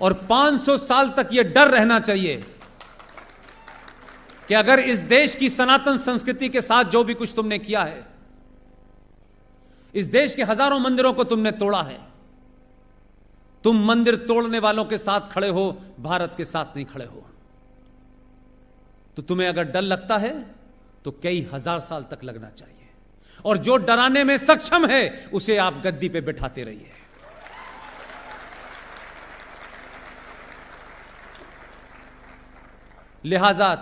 और 500 साल तक यह डर रहना चाहिए कि अगर इस देश की सनातन संस्कृति के साथ जो भी कुछ तुमने किया है, इस देश के हजारों मंदिरों को तुमने तोड़ा है, तुम मंदिर तोड़ने वालों के साथ खड़े हो, भारत के साथ नहीं खड़े हो। तो तुम्हें अगर डर लगता है तो कई हजार साल तक लगना चाहिए, और जो डराने में सक्षम है उसे आप गद्दी पे बिठाते रहिए। लिहाजा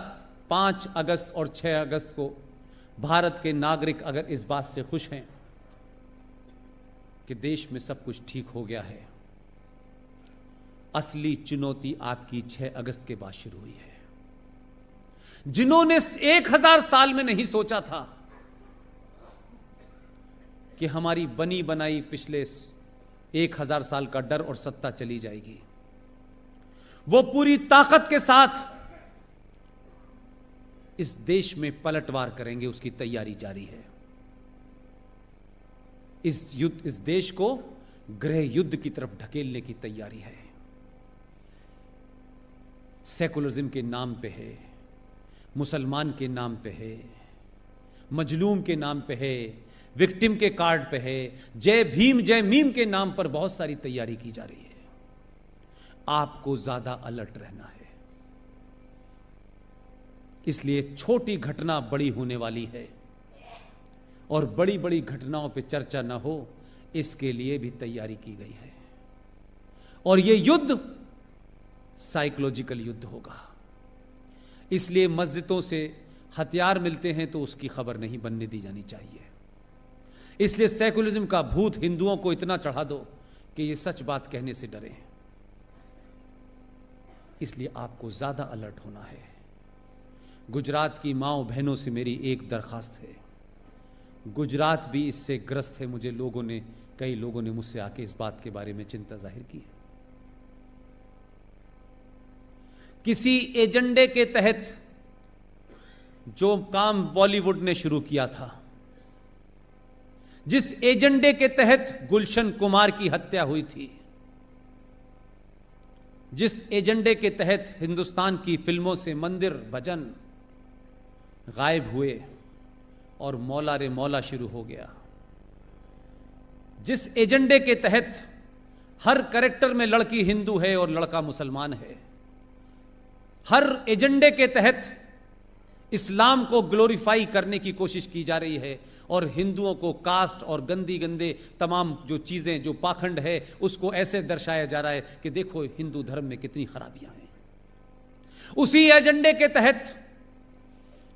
5 अगस्त और 6 अगस्त को भारत के नागरिक अगर इस बात से खुश हैं कि देश में सब कुछ ठीक हो गया है, असली चुनौती आपकी 6 अगस्त के बाद शुरू हुई है। जिन्होंने 1000 साल में नहीं सोचा था कि हमारी बनी बनाई पिछले 1000 साल का डर और सत्ता चली जाएगी, वो पूरी ताकत के साथ इस देश में पलटवार करेंगे। उसकी तैयारी जारी है। इस देश को गृह युद्ध की तरफ ढकेलने की तैयारी है। सेकुलरिज्म के नाम पे है, मुसलमान के नाम पे है, मजलूम के नाम पे है, विक्टिम के कार्ड पे है, जय भीम जय मीम के नाम पर बहुत सारी तैयारी की जा रही है। आपको ज्यादा अलर्ट रहना है। इसलिए छोटी घटना बड़ी होने वाली है, और बड़ी बड़ी घटनाओं पे चर्चा ना हो, इसके लिए भी तैयारी की गई है। और यह युद्ध साइकोलॉजिकल युद्ध होगा। इसलिए मस्जिदों से हथियार मिलते हैं तो उसकी खबर नहीं बनने दी जानी चाहिए। इसलिए सेकुलरिज्म का भूत हिंदुओं को इतना चढ़ा दो कि ये सच बात कहने से डरे। इसलिए आपको ज्यादा अलर्ट होना है। गुजरात की माओ बहनों से मेरी एक दरखास्त है, गुजरात भी इससे ग्रस्त है। कई लोगों ने मुझसे आके इस बात के बारे में चिंता जाहिर की है। किसी एजेंडे के तहत जो काम बॉलीवुड ने शुरू किया था, जिस एजेंडे के तहत गुलशन कुमार की हत्या हुई थी, जिस एजेंडे के तहत हिंदुस्तान की फिल्मों से मंदिर भजन गायब हुए और मौला रे मौला शुरू हो गया, जिस एजेंडे के तहत हर कैरेक्टर में लड़की हिंदू है और लड़का मुसलमान है, हर एजेंडे के तहत इस्लाम को ग्लोरीफाई करने की कोशिश की जा रही है, और हिंदुओं को कास्ट और गंदे तमाम जो चीजें, जो पाखंड है, उसको ऐसे दर्शाया जा रहा है कि देखो हिंदू धर्म में कितनी खराबियां हैं। उसी एजेंडे के तहत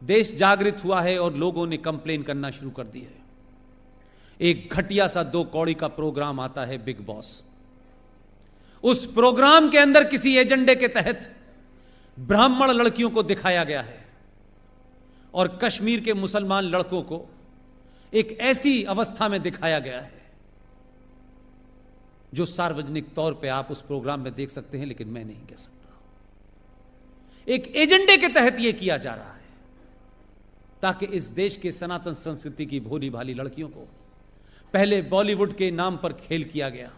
देश जागृत हुआ है और लोगों ने कंप्लेन करना शुरू कर दी है। एक घटिया सा 2 कौड़ी का प्रोग्राम आता है, बिग बॉस। उस प्रोग्राम के अंदर किसी एजेंडे के तहत ब्राह्मण लड़कियों को दिखाया गया है, और कश्मीर के मुसलमान लड़कों को एक ऐसी अवस्था में दिखाया गया है जो सार्वजनिक तौर पे आप उस प्रोग्राम में देख सकते हैं, लेकिन मैं नहीं कह सकता। एक एजेंडे के तहत यह किया जा रहा है ताकि इस देश के सनातन संस्कृति की भोली भाली लड़कियों को पहले बॉलीवुड के नाम पर खेल किया गया,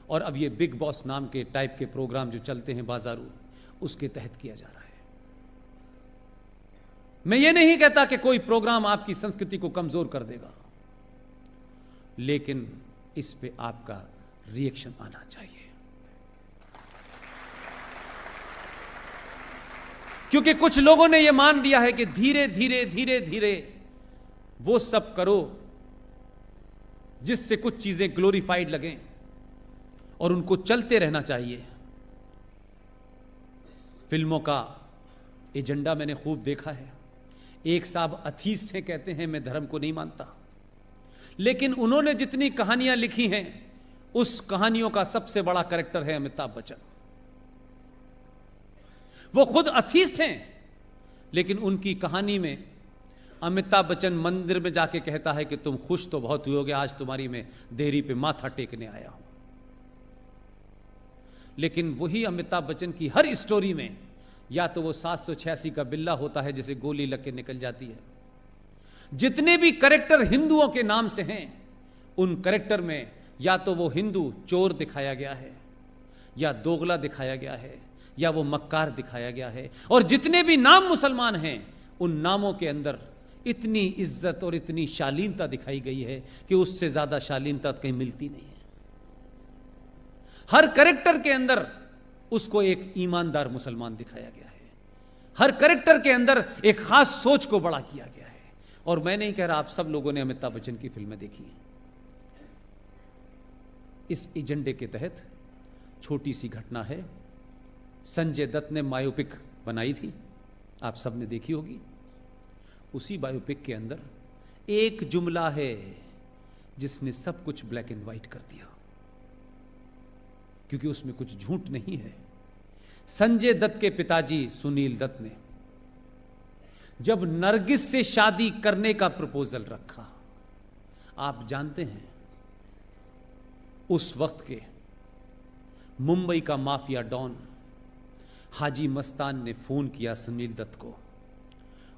और अब ये बिग बॉस नाम के टाइप के प्रोग्राम जो चलते हैं बाजारू, उसके तहत किया जा रहा है। मैं ये नहीं कहता कि कोई प्रोग्राम आपकी संस्कृति को कमजोर कर देगा, लेकिन इस पे आपका रिएक्शन आना चाहिए। क्योंकि कुछ लोगों ने यह मान लिया है कि धीरे धीरे धीरे धीरे वो सब करो जिससे कुछ चीजें ग्लोरीफाइड लगें, और उनको चलते रहना चाहिए। फिल्मों का एजेंडा मैंने खूब देखा है। एक साहब अथीस्ट हैं, कहते हैं मैं धर्म को नहीं मानता, लेकिन उन्होंने जितनी कहानियां लिखी हैं, उस कहानियों का सबसे बड़ा कैरेक्टर है अमिताभ बच्चन। वो खुद अथीस्ट हैं, लेकिन उनकी कहानी में अमिताभ बच्चन मंदिर में जाके कहता है कि तुम खुश तो बहुत हुए होगे, आज तुम्हारी मैं देहरी पे माथा टेकने आया हूं। लेकिन वही अमिताभ बच्चन की हर स्टोरी में या तो वो 786 का बिल्ला होता है जिसे गोली लग के निकल जाती है। जितने भी कैरेक्टर हिंदुओं के नाम से हैं, उन कैरेक्टर में या तो वो हिंदू चोर दिखाया गया है, या दोगला दिखाया गया है या वो मक्कार दिखाया गया है। और जितने भी नाम मुसलमान हैं उन नामों के अंदर इतनी इज्जत और इतनी शालीनता दिखाई गई है कि उससे ज्यादा शालीनता कहीं मिलती नहीं है। हर कैरेक्टर के अंदर उसको एक ईमानदार मुसलमान दिखाया गया है, हर कैरेक्टर के अंदर एक खास सोच को बड़ा किया गया है। और मैं नहीं कह रहा, आप सब लोगों ने अमिताभ बच्चन की फिल्में देखी हैं। इस एजेंडे के तहत छोटी सी घटना है, संजय दत्त ने बायोपिक बनाई थी, आप सब ने देखी होगी। उसी बायोपिक के अंदर एक जुमला है जिसने सब कुछ ब्लैक एंड व्हाइट कर दिया, क्योंकि उसमें कुछ झूठ नहीं है। संजय दत्त के पिताजी सुनील दत्त ने जब नरगिस से शादी करने का प्रपोजल रखा, आप जानते हैं उस वक्त के मुंबई का माफिया डॉन हाजी मस्तान ने फोन किया सुनील दत्त को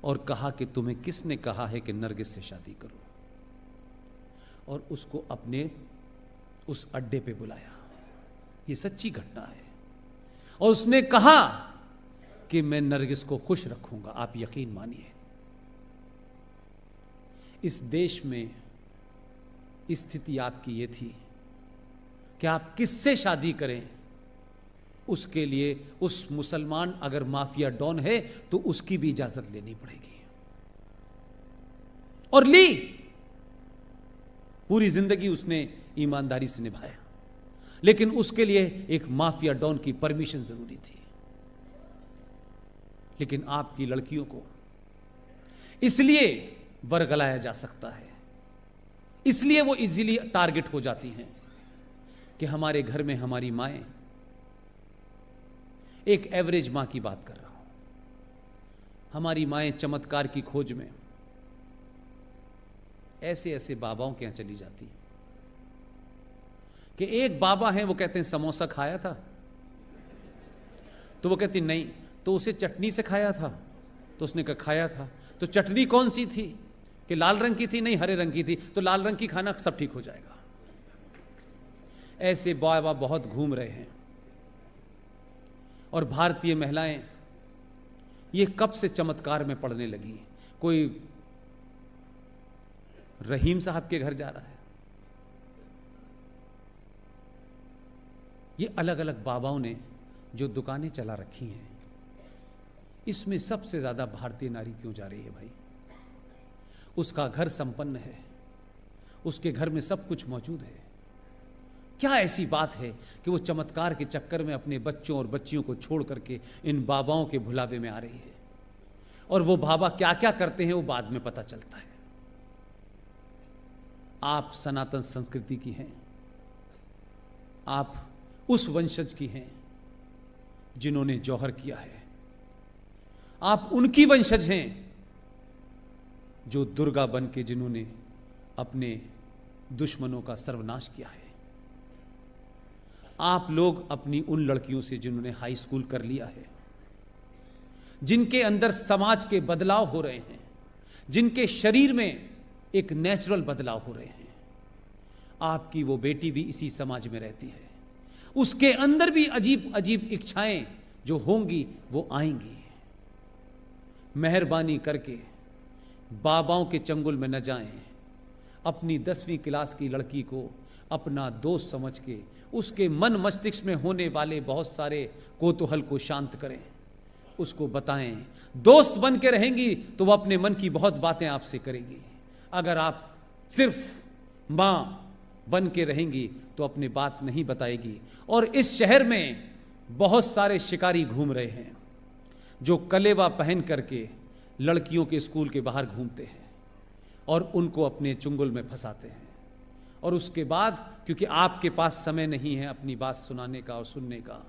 और कहा कि तुम्हें किसने कहा है कि नरगिस से शादी करो, और उसको अपने उस अड्डे पे बुलाया। ये सच्ची घटना है। और उसने कहा कि मैं नरगिस को खुश रखूंगा, आप यकीन मानिए। इस देश में स्थिति आपकी ये थी कि आप किससे शादी करें, उसके लिए उस मुसलमान अगर माफिया डॉन है तो उसकी भी इजाजत लेनी पड़ेगी। और ली, पूरी जिंदगी उसने ईमानदारी से निभाया, लेकिन उसके लिए एक माफिया डॉन की परमिशन जरूरी थी। लेकिन आपकी लड़कियों को इसलिए वरगलाया जा सकता है, इसलिए वो इजीली टारगेट हो जाती हैं कि हमारे घर में हमारी माएं, एक एवरेज मां की बात कर रहा हूं, हमारी माएं चमत्कार की खोज में ऐसे ऐसे बाबाओं के यहां चली जाती हैं कि एक बाबा हैं, वो कहते हैं समोसा खाया था, तो वो कहती नहीं, तो उसे चटनी से खाया था, तो उसने कहा खाया था, तो चटनी कौन सी थी, कि लाल रंग की थी, नहीं हरे रंग की थी, तो लाल रंग की खाना, सब ठीक हो जाएगा। ऐसे बाबा बहुत घूम रहे हैं। और भारतीय महिलाएं ये कब से चमत्कार में पड़ने लगी। कोई रहीम साहब के घर जा रहा है, ये अलग अलग बाबाओं ने जो दुकानें चला रखी हैं, इसमें सबसे ज्यादा भारतीय नारी क्यों जा रही है भाई? उसका घर संपन्न है, उसके घर में सब कुछ मौजूद है, क्या ऐसी बात है कि वो चमत्कार के चक्कर में अपने बच्चों और बच्चियों को छोड़ करके इन बाबाओं के भुलावे में आ रही है? और वो बाबा क्या क्या करते हैं वो बाद में पता चलता है। आप सनातन संस्कृति की हैं, आप उस वंशज की हैं जिन्होंने जौहर किया है, आप उनकी वंशज हैं जो दुर्गा बन के जिन्होंने अपने दुश्मनों का सर्वनाश किया है। आप लोग अपनी उन लड़कियों से जिन्होंने हाई स्कूल कर लिया है, जिनके अंदर समाज के बदलाव हो रहे हैं, जिनके शरीर में एक नेचुरल बदलाव हो रहे हैं, आपकी वो बेटी भी इसी समाज में रहती है, उसके अंदर भी अजीब अजीब इच्छाएं जो होंगी वो आएंगी। मेहरबानी करके बाबाओं के चंगुल में न जाएं, अपनी 10वीं क्लास की लड़की को अपना दोस्त समझ के उसके मन मस्तिष्क में होने वाले बहुत सारे कोतूहल को शांत करें, उसको बताएं। दोस्त बन के रहेंगी तो वो अपने मन की बहुत बातें आपसे करेगी। अगर आप सिर्फ मां बन के रहेंगी तो अपनी बात नहीं बताएगी। और इस शहर में बहुत सारे शिकारी घूम रहे हैं जो कलेवा पहन करके लड़कियों के स्कूल के बाहर घूमते हैं और उनको अपने चुंगल में फंसाते हैं। और उसके बाद क्योंकि आपके पास समय नहीं है अपनी बात सुनाने का और सुनने का,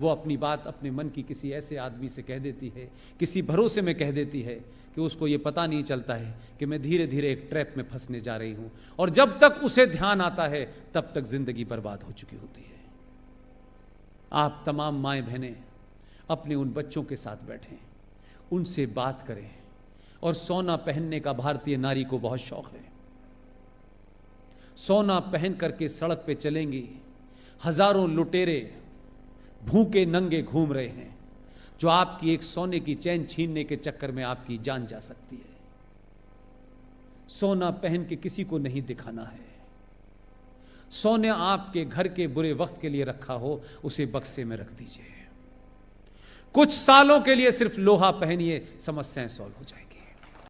वो अपनी बात अपने मन की किसी ऐसे आदमी से कह देती है, किसी भरोसे में कह देती है कि उसको ये पता नहीं चलता है कि मैं धीरे धीरे एक ट्रैप में फंसने जा रही हूँ। और जब तक उसे ध्यान आता है तब तक जिंदगी बर्बाद हो चुकी होती है। आप तमाम माएँ बहनें अपने उन बच्चों के साथ बैठें, उनसे बात करें। और सोना पहनने का भारतीय नारी को बहुत शौक है। सोना पहन करके सड़क पे चलेंगी, हजारों लुटेरे भूखे नंगे घूम रहे हैं, जो आपकी एक सोने की चैन छीनने के चक्कर में आपकी जान जा सकती है। सोना पहन के किसी को नहीं दिखाना है। सोना आपके घर के बुरे वक्त के लिए रखा हो, उसे बक्से में रख दीजिए। कुछ सालों के लिए सिर्फ लोहा पहनिए, समस्याएं सॉल्व हो जाएंगी।